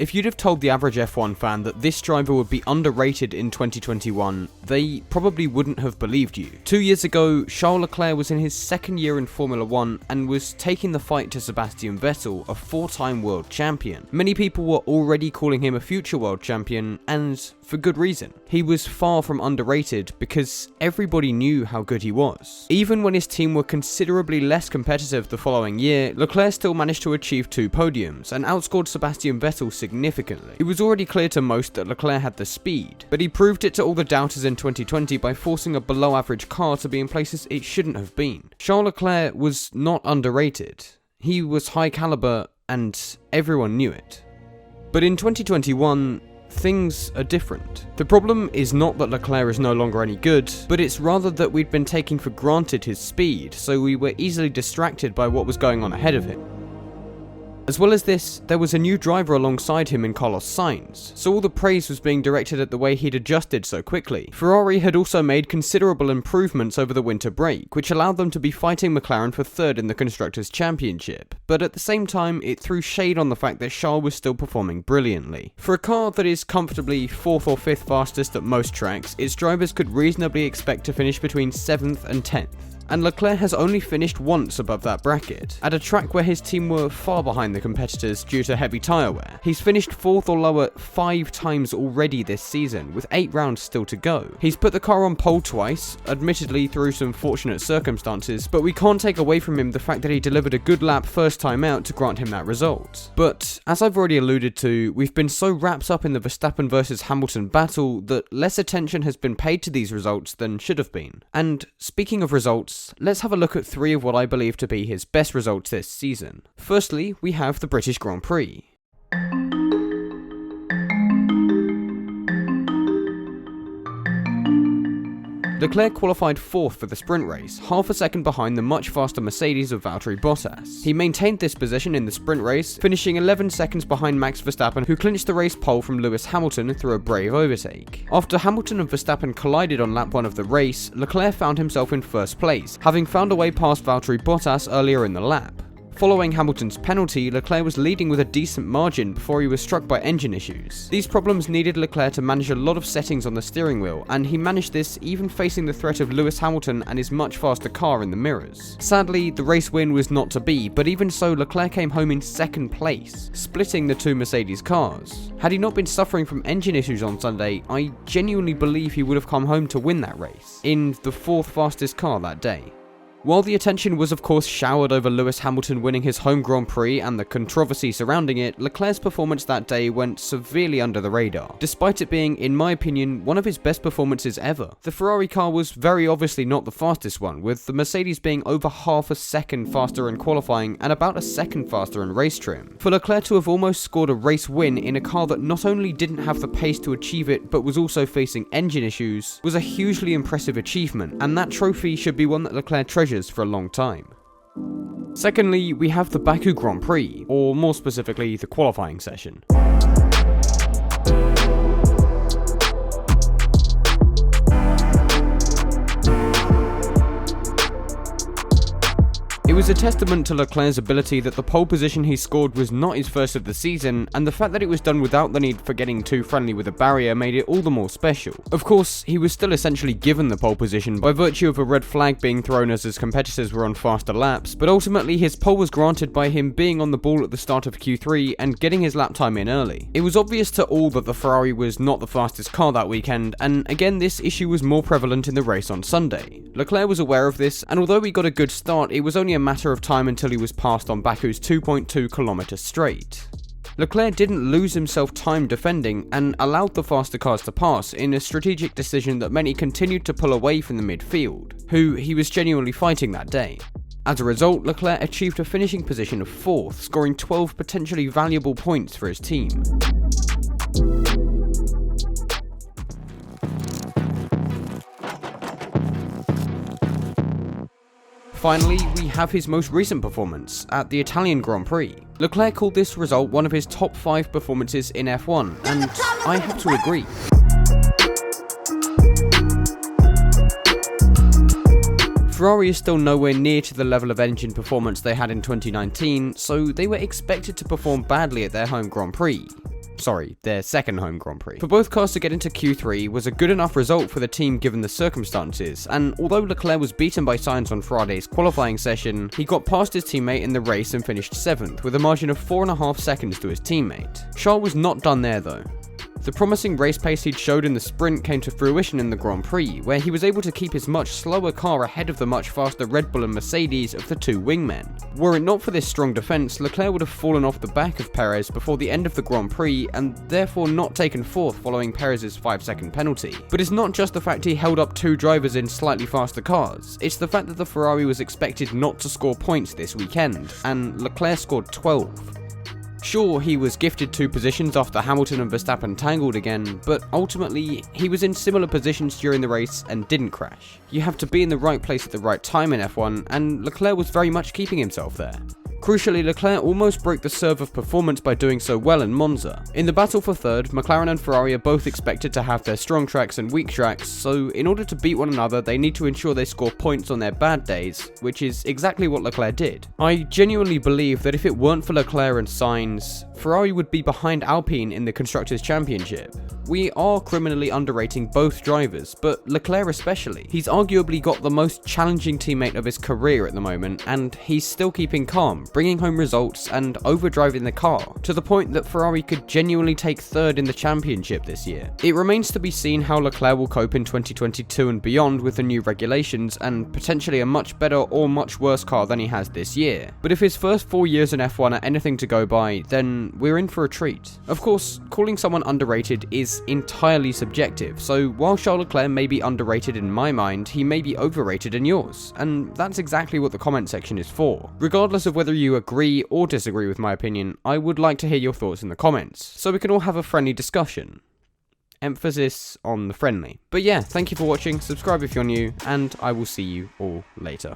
If you'd have told the average F1 fan that this driver would be underrated in 2021, they probably wouldn't have believed you. 2 years ago, Charles Leclerc was in his second year in Formula 1 and was taking the fight to Sebastian Vettel, a 4-time world champion. Many people were already calling him a future world champion, and for good reason. He was far from underrated because everybody knew how good he was. Even when his team were considerably less competitive the following year, Leclerc still managed to achieve 2 podiums and outscored Sebastian Vettel significantly. It was already clear to most that Leclerc had the speed, but he proved it to all the doubters in 2020 by forcing a below average car to be in places it shouldn't have been. Charles Leclerc was not underrated. He was high caliber and everyone knew it. But in 2021, things are different. The problem is not that Leclerc is no longer any good, but it's rather that we'd been taking for granted his speed, so we were easily distracted by what was going on ahead of him. As well as this, there was a new driver alongside him in Carlos Sainz, so all the praise was being directed at the way he'd adjusted so quickly. Ferrari had also made considerable improvements over the winter break, which allowed them to be fighting McLaren for third in the Constructors' Championship, but at the same time it threw shade on the fact that Charles was still performing brilliantly. For a car that is comfortably 4th or 5th fastest at most tracks, its drivers could reasonably expect to finish between 7th and 10th. And Leclerc has only finished once above that bracket, at a track where his team were far behind the competitors due to heavy tyre wear. He's finished 4th or lower 5 times already this season, with 8 rounds still to go. He's put the car on pole twice, admittedly through some fortunate circumstances, but we can't take away from him the fact that he delivered a good lap first time out to grant him that result. But, as I've already alluded to, we've been so wrapped up in the Verstappen versus Hamilton battle that less attention has been paid to these results than should have been. And speaking of results, let's have a look at 3 of what I believe to be his best results this season. Firstly, we have the British Grand Prix. Leclerc qualified 4th for the sprint race, half a second behind the much faster Mercedes of Valtteri Bottas. He maintained this position in the sprint race, finishing 11 seconds behind Max Verstappen, who clinched the race pole from Lewis Hamilton through a brave overtake. After Hamilton and Verstappen collided on lap 1 of the race, Leclerc found himself in first place, having found a way past Valtteri Bottas earlier in the lap. Following Hamilton's penalty, Leclerc was leading with a decent margin before he was struck by engine issues. These problems needed Leclerc to manage a lot of settings on the steering wheel, and he managed this even facing the threat of Lewis Hamilton and his much faster car in the mirrors. Sadly, the race win was not to be, but even so, Leclerc came home in 2nd place, splitting the 2 Mercedes cars. Had he not been suffering from engine issues on Sunday, I genuinely believe he would have come home to win that race, in the 4th fastest car that day. While the attention was of course showered over Lewis Hamilton winning his home Grand Prix and the controversy surrounding it, Leclerc's performance that day went severely under the radar, despite it being, in my opinion, one of his best performances ever. The Ferrari car was very obviously not the fastest one, with the Mercedes being over half a second faster in qualifying and about a second faster in race trim. For Leclerc to have almost scored a race win in a car that not only didn't have the pace to achieve it, but was also facing engine issues, was a hugely impressive achievement, and that trophy should be one that Leclerc treasures for a long time. Secondly, we have the Baku Grand Prix, or more specifically, the qualifying session. It was a testament to Leclerc's ability that the pole position he scored was not his first of the season, and the fact that it was done without the need for getting too friendly with a barrier made it all the more special. Of course, he was still essentially given the pole position by virtue of a red flag being thrown as his competitors were on faster laps, but ultimately his pole was granted by him being on the ball at the start of Q3 and getting his lap time in early. It was obvious to all that the Ferrari was not the fastest car that weekend, and again this issue was more prevalent in the race on Sunday. Leclerc was aware of this, and although he got a good start, it was only a matter of time until he was passed on Baku's 2.2 km straight. Leclerc didn't lose himself time defending and allowed the faster cars to pass in a strategic decision that meant he continued to pull away from the midfield, who he was genuinely fighting that day. As a result, Leclerc achieved a finishing position of 4th, scoring 12 potentially valuable points for his team. Finally, we have his most recent performance at the Italian Grand Prix. Leclerc called this result one of his top 5 performances in F1, and I have to agree. Ferrari is still nowhere near to the level of engine performance they had in 2019, so they were expected to perform badly at their home Grand Prix. Sorry, their second home Grand Prix. For both cars to get into Q3 was a good enough result for the team given the circumstances, and although Leclerc was beaten by Sainz on Friday's qualifying session, he got past his teammate in the race and finished 7th with a margin of 4.5 seconds to his teammate. Charles was not done there though. The promising race pace he'd showed in the sprint came to fruition in the Grand Prix, where he was able to keep his much slower car ahead of the much faster Red Bull and Mercedes of the two wingmen. Were it not for this strong defence, Leclerc would have fallen off the back of Perez before the end of the Grand Prix and therefore not taken 4th following Perez's 5-second penalty. But it's not just the fact he held up two drivers in slightly faster cars, it's the fact that the Ferrari was expected not to score points this weekend, and Leclerc scored 12. Sure, he was gifted 2 positions after Hamilton and Verstappen tangled again, but ultimately, he was in similar positions during the race and didn't crash. You have to be in the right place at the right time in F1, and Leclerc was very much keeping himself there. Crucially, Leclerc almost broke the serve of performance by doing so well in Monza. In the battle for 3rd, McLaren and Ferrari are both expected to have their strong tracks and weak tracks, so in order to beat one another, they need to ensure they score points on their bad days, which is exactly what Leclerc did. I genuinely believe that if it weren't for Leclerc and Sainz, Ferrari would be behind Alpine in the Constructors' Championship. We are criminally underrating both drivers, but Leclerc especially. He's arguably got the most challenging teammate of his career at the moment, and he's still keeping calm, bringing home results and overdriving the car, to the point that Ferrari could genuinely take 3rd in the championship this year. It remains to be seen how Leclerc will cope in 2022 and beyond with the new regulations and potentially a much better or much worse car than he has this year. But if his first 4 years in F1 are anything to go by, then we're in for a treat. Of course, calling someone underrated is entirely subjective, so while Charles Leclerc may be underrated in my mind, he may be overrated in yours, and that's exactly what the comment section is for. Regardless of whether you agree or disagree with my opinion, I would like to hear your thoughts in the comments, so we can all have a friendly discussion. Emphasis on the friendly. But yeah, thank you for watching, subscribe if you're new, and I will see you all later.